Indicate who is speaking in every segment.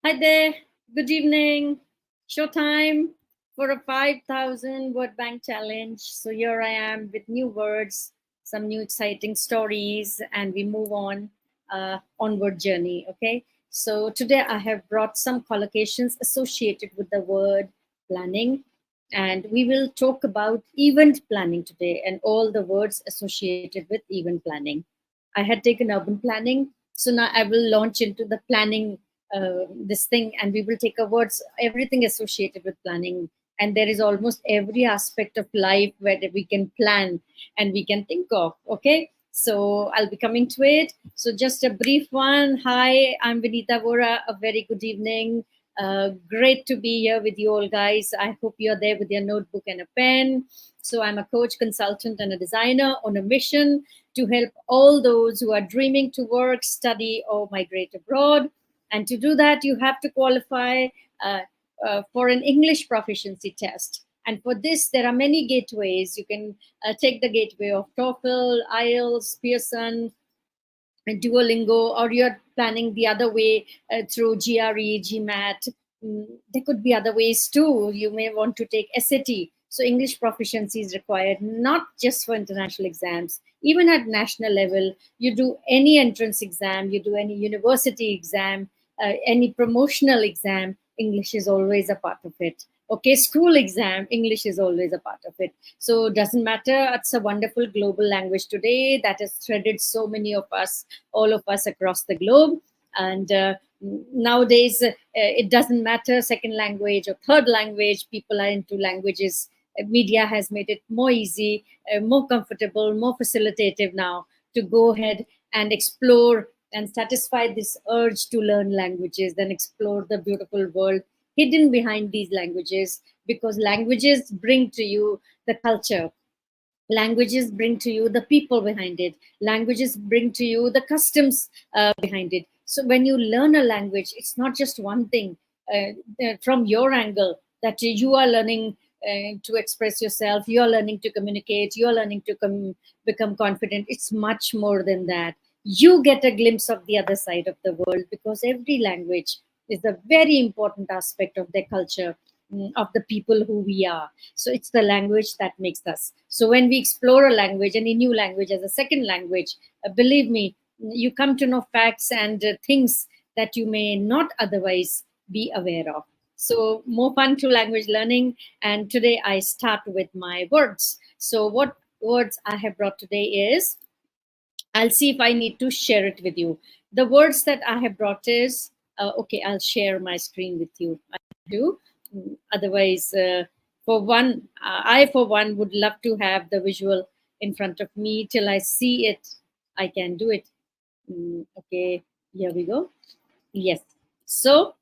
Speaker 1: Hi there. Good evening. Showtime for a 5,000 word bank challenge. So here I am with new words, some new exciting stories, and we move on onward journey. Okay. So today I have brought some collocations associated with the word planning, and we will talk about event planning today and all the words associated with event planning. I had taken urban planning, so now I will launch into the planning this thing, and we will take a words everything associated with planning. And there is almost every aspect of life where we can plan and we can think of. Okay, so I'll be coming to it. So just a brief one. Hi, I'm Vinita Vora. A very good evening. Great to be here with you all, guys. I hope you're there with your notebook and a pen. So I'm a coach, consultant, and a designer on a mission to help all those who are dreaming to work, study, or migrate abroad. And to do that, you have to qualify for an English proficiency test. And for this, there are many gateways. You can take the gateway of TOEFL, IELTS, Pearson, and Duolingo, or you're planning the other way through GRE, GMAT. There could be other ways too. You may want to take SAT. So English proficiency is required, not just for international exams. Even at national level, you do any entrance exam, you do any university exam, any promotional exam, English is always a part of it. Okay, school exam, English is always a part of it. So it doesn't matter. It's a wonderful global language today that has threaded so many of us, all of us across the globe. And nowadays, it doesn't matter second language or third language. People are into languages. Media has made it more easy, more comfortable, more facilitative now to go ahead and explore and satisfy this urge to learn languages, then explore the beautiful world hidden behind these languages, because languages bring to you the culture, languages bring to you the people behind it, languages bring to you the customs behind it. So when you learn a language, it's not just one thing from your angle that you are learning to express yourself, you are learning to communicate, you are learning to become confident. It's much more than that. You get a glimpse of the other side of the world, because every language is a very important aspect of their culture, of the people who we are. So it's the language that makes us. So when we explore a language, any new language as a second language, believe me, you come to know facts and things that you may not otherwise be aware of. So more fun to language learning. And today I start with my words. So what words I have brought today is, I'll see if I need to share it with you. The words that I have brought is, okay, I'll share my screen with you. I do. Otherwise, I for one would love to have the visual in front of me till I see it. I can do it. Okay, here we go. Yes. So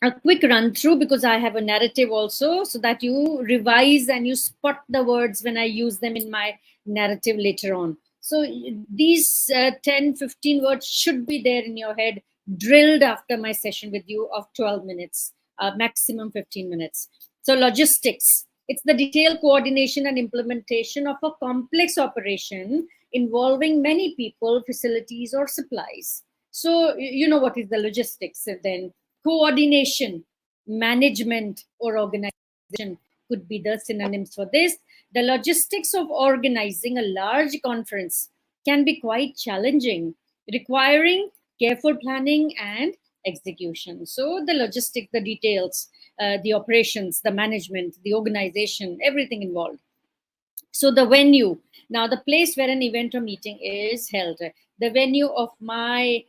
Speaker 1: a quick run through, because I have a narrative also, so that you revise and you spot the words when I use them in my narrative later on. So these 10, 15 words should be there in your head, drilled after my session with you of 12 minutes, maximum 15 minutes. So logistics, it's the detailed coordination and implementation of a complex operation involving many people, facilities, or supplies. So you know what is the logistics then. Coordination, management, or organization could be the synonyms for this. The logistics of organizing a large conference can be quite challenging, requiring careful planning and execution. So the logistics, the details, the operations, the management, the organization, everything involved. So the venue, now the place where an event or meeting is held, the venue of my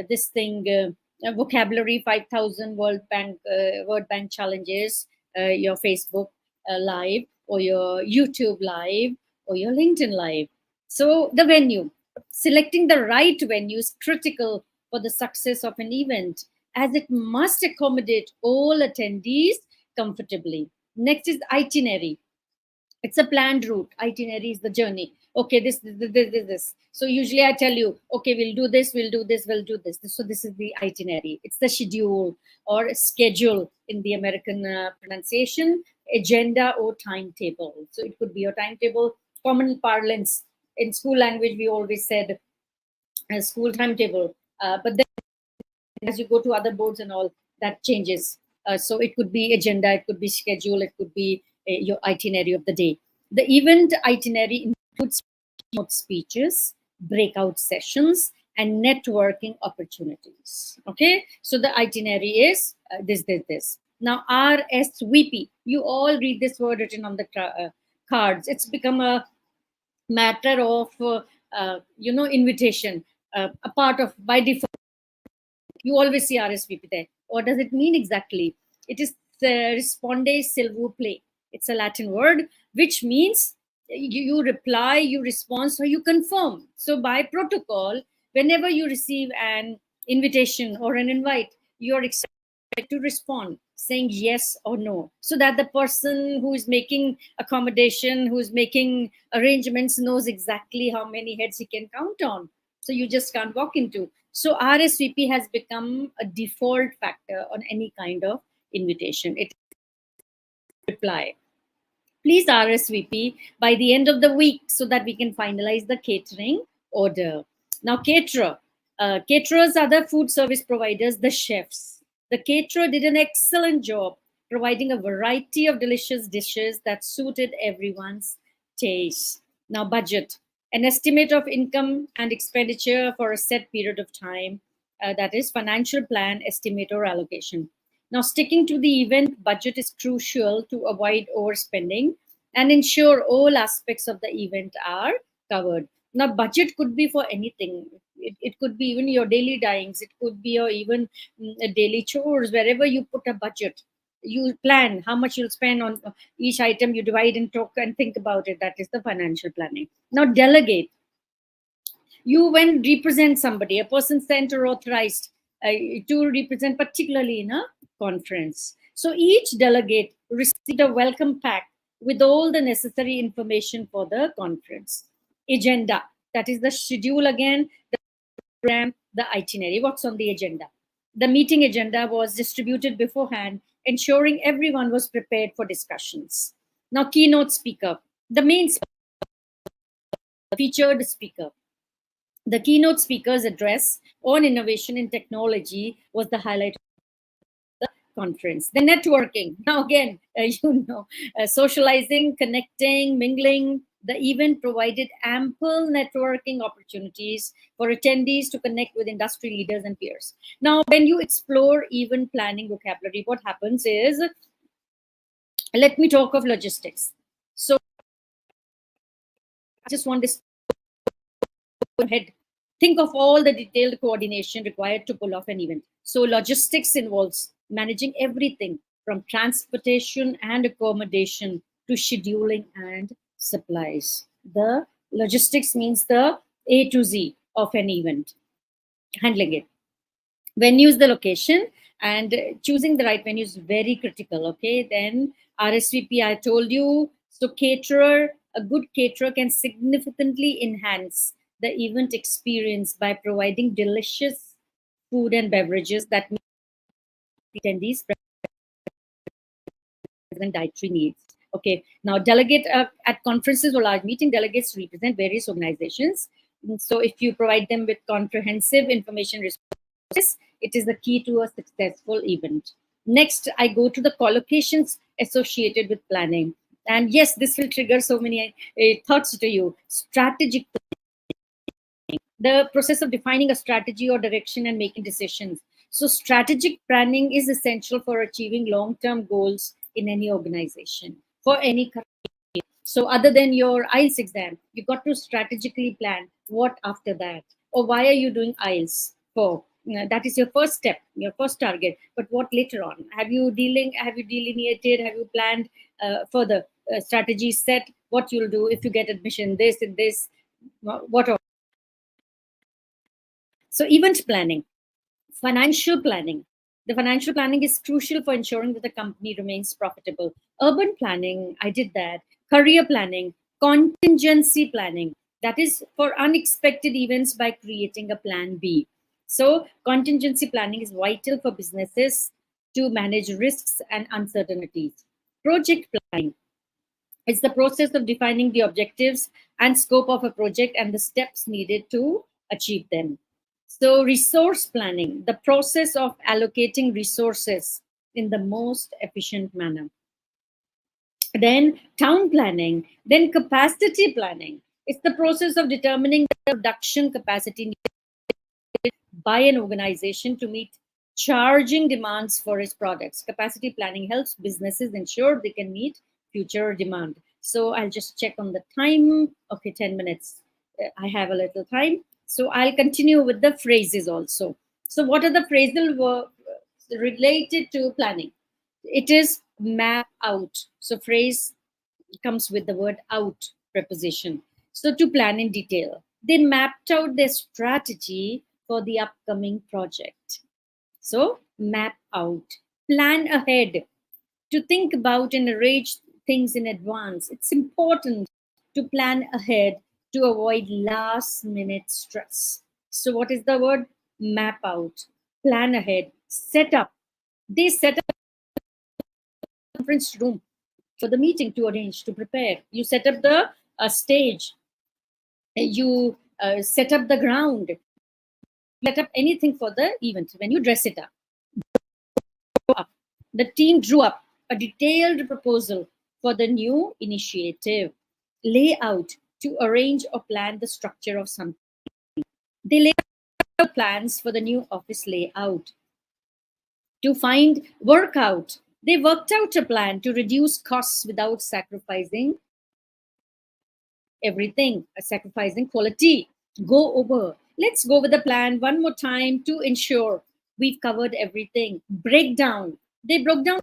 Speaker 1: this thing vocabulary 5,000 word bank challenges, your Facebook live, or your YouTube live, or your LinkedIn live. So the venue, selecting the right venue is critical for the success of an event, as it must accommodate all attendees comfortably. Next is itinerary. It's a planned route. Itinerary is the journey. Okay, this. So usually I tell you, okay, we'll do this, we'll do this, we'll do this. So this is the itinerary. It's the schedule or schedule in the American pronunciation, agenda or timetable. So it could be your timetable. Common parlance in school language, we always said school timetable, but then as you go to other boards and all, that changes. So it could be agenda, it could be schedule, it could be your itinerary of the day. The event itinerary includes keynote speeches, breakout sessions, and networking opportunities. Okay, so the itinerary is this. Now, RSVP, you all read this word written on the cards. It's become a matter of invitation, a part of, by default you always see RSVP there. What does it mean exactly? It is responde silvo play. It's a Latin word which means you reply, you respond, so you confirm. So by protocol, whenever you receive an invitation or an invite, you're expected to respond saying yes or no, so that the person who is making accommodation, who is making arrangements, knows exactly how many heads he can count on. So you just can't walk into. So RSVP has become a default factor on any kind of invitation. It reply. Please RSVP by the end of the week so that we can finalize the catering order. Now, caterers are the food service providers, the chefs. The caterer did an excellent job providing a variety of delicious dishes that suited everyone's taste. Now, budget, an estimate of income and expenditure for a set period of time, that is financial plan, estimate, or allocation. Now, sticking to the event budget is crucial to avoid overspending and ensure all aspects of the event are covered. Now, budget could be for anything. It could be even your daily dinings. It could be your even daily chores. Wherever you put a budget, you plan how much you'll spend on each item. You divide and talk and think about it. That is the financial planning. Now, delegate. You, when represent somebody, a person sent or authorized to represent, particularly in a conference. So each delegate received a welcome pack with all the necessary information for the conference. Agenda, that is the schedule again, the program, the itinerary, what's on the agenda. The meeting agenda was distributed beforehand, ensuring everyone was prepared for discussions. Now, keynote speaker, the main featured speaker. The keynote speaker's address on innovation in technology was the highlight of the conference. The networking, now again, socializing, connecting, mingling. The event provided ample networking opportunities for attendees to connect with industry leaders and peers. Now, when you explore event planning vocabulary, what happens is, let me talk of logistics. So I just want this ahead. Think of all the detailed coordination required to pull off an event. So logistics involves managing everything from transportation and accommodation to scheduling and supplies. The logistics means the A to Z of an event, handling it. Venue is the location, and choosing the right venue is very critical. Okay, then RSVP, I told you. So caterer, a good caterer can significantly enhance the event experience by providing delicious food and beverages that meet attendees' and dietary needs. Okay, now delegate at conferences or large meeting, delegates represent various organizations. So if you provide them with comprehensive information resources, it is the key to a successful event. Next, I go to the collocations associated with planning. And yes, this will trigger so many thoughts to you. Strategic planning, the process of defining a strategy or direction and making decisions. So strategic planning is essential for achieving long-term goals in any organization, for any career. So other than your IELTS exam, you got to strategically plan what after that, or why are you doing IELTS for? That is your first step, your first target. But what later on? Have you delineated? Have you planned further strategy set? What you'll do if you get admission? This and this. What? So event planning, financial planning. The financial planning is crucial for ensuring that the company remains profitable. Urban planning, I did that. Career planning, contingency planning, that is for unexpected events by creating a plan B. So contingency planning is vital for businesses to manage risks and uncertainties. Project planning is the process of defining the objectives and scope of a project and the steps needed to achieve them. So resource planning, the process of allocating resources in the most efficient manner. Then town planning, then capacity planning. It's the process of determining the production capacity by an organization to meet charging demands for its products. Capacity planning helps businesses ensure they can meet future demand. So I'll just check on the time. Okay, 10 minutes. I have a little time. So I'll continue with the phrases also. So what are the phrasal verbs related to planning? It is map out. So phrase comes with the word out preposition. So to plan in detail, they mapped out their strategy for the upcoming project. So map out, plan ahead, to think about and arrange things in advance. It's important to plan ahead to avoid last minute stress. So what is the word? Map out, plan ahead, set up. They set up a conference room for the meeting to arrange, to prepare. You set up the stage, you set up the ground, set up anything for the event. When you dress it up, the team drew up a detailed proposal for the new initiative. Lay out, to arrange or plan the structure of something. They laid out plans for the new office layout. To find workout, they worked out a plan to reduce costs without sacrificing everything, sacrificing quality. Go over. Let's go with the plan one more time to ensure we've covered everything. Break down. They broke down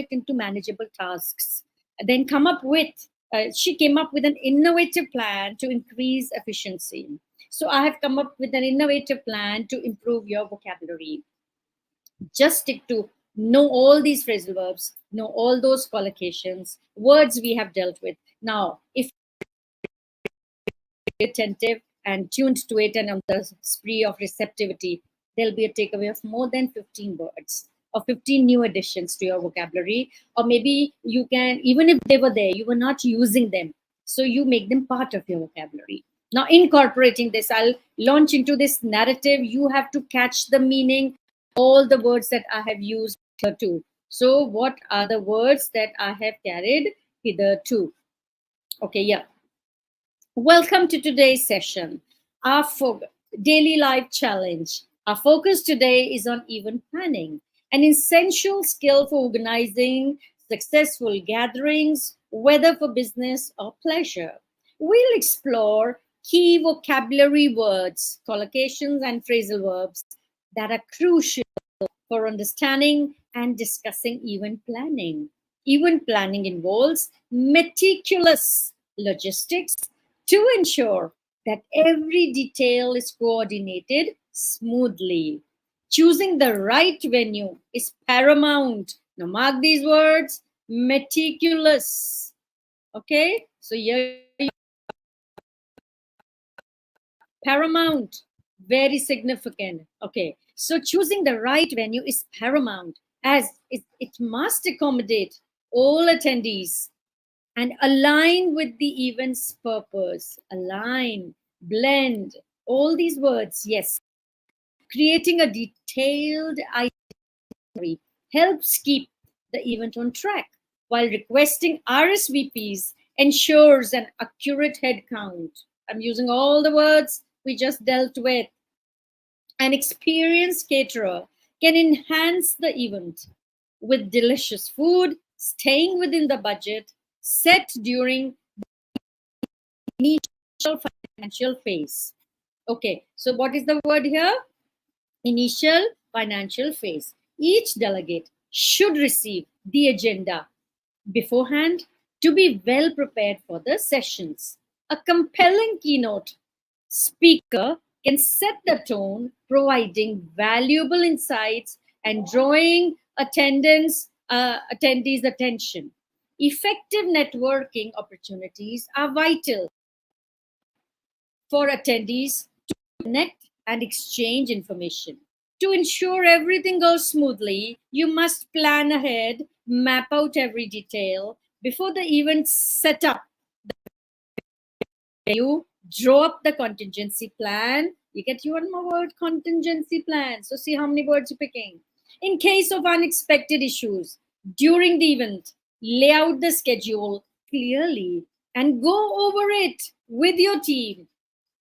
Speaker 1: into manageable tasks. Then come up with, she came up with an innovative plan to increase efficiency. So I have come up with an innovative plan to improve your vocabulary. Just stick to know all these phrasal verbs, know all those collocations, words we have dealt with. Now, if attentive and tuned to it and on the spree of receptivity, there'll be a takeaway of more than 15 words or 15 new additions to your vocabulary. Or maybe you can, even if they were there, you were not using them. So you make them part of your vocabulary. Now, incorporating this, I'll launch into this narrative. You have to catch the meaning, all the words that I have used hitherto. So, what are the words that I have carried hitherto? Okay, yeah. Welcome to today's session, our daily life challenge. Our focus today is on event planning, an essential skill for organizing successful gatherings, whether for business or pleasure. We'll explore key vocabulary words, collocations, and phrasal verbs that are crucial for understanding and discussing event planning. Event planning involves meticulous logistics to ensure that every detail is coordinated smoothly. Choosing the right venue is paramount. Now, mark these words: meticulous. Okay, so here, paramount, very significant. Okay, so choosing the right venue is paramount, as it must accommodate all attendees and align with the event's purpose. Align, blend, all these words, yes. Creating a detailed itinerary helps keep the event on track, while requesting RSVPs ensures an accurate head count. I'm using all the words we just dealt with. An experienced caterer can enhance the event with delicious food, staying within the budget set during the initial financial phase. Okay, so what is the word here? Initial financial phase. Each delegate should receive the agenda beforehand to be well prepared for the sessions. A compelling keynote speaker can set the tone, providing valuable insights and drawing attendees' attention. Effective networking opportunities are vital for attendees to connect and exchange information. To ensure everything goes smoothly, you must plan ahead, map out every detail before the event set up. You draw up the contingency plan. You get one more word, contingency plan. So see how many words you're picking. In case of unexpected issues during the event, lay out the schedule clearly and go over it with your team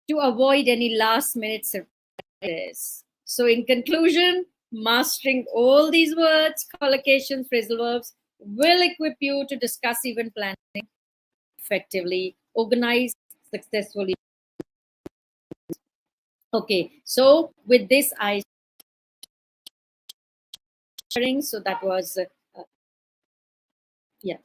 Speaker 1: to avoid any last minute surprises. So in conclusion, mastering all these words, collocations, phrasal verbs will equip you to discuss event planning effectively, organize successfully. Okay, so with this, I sharing. So that was yeah.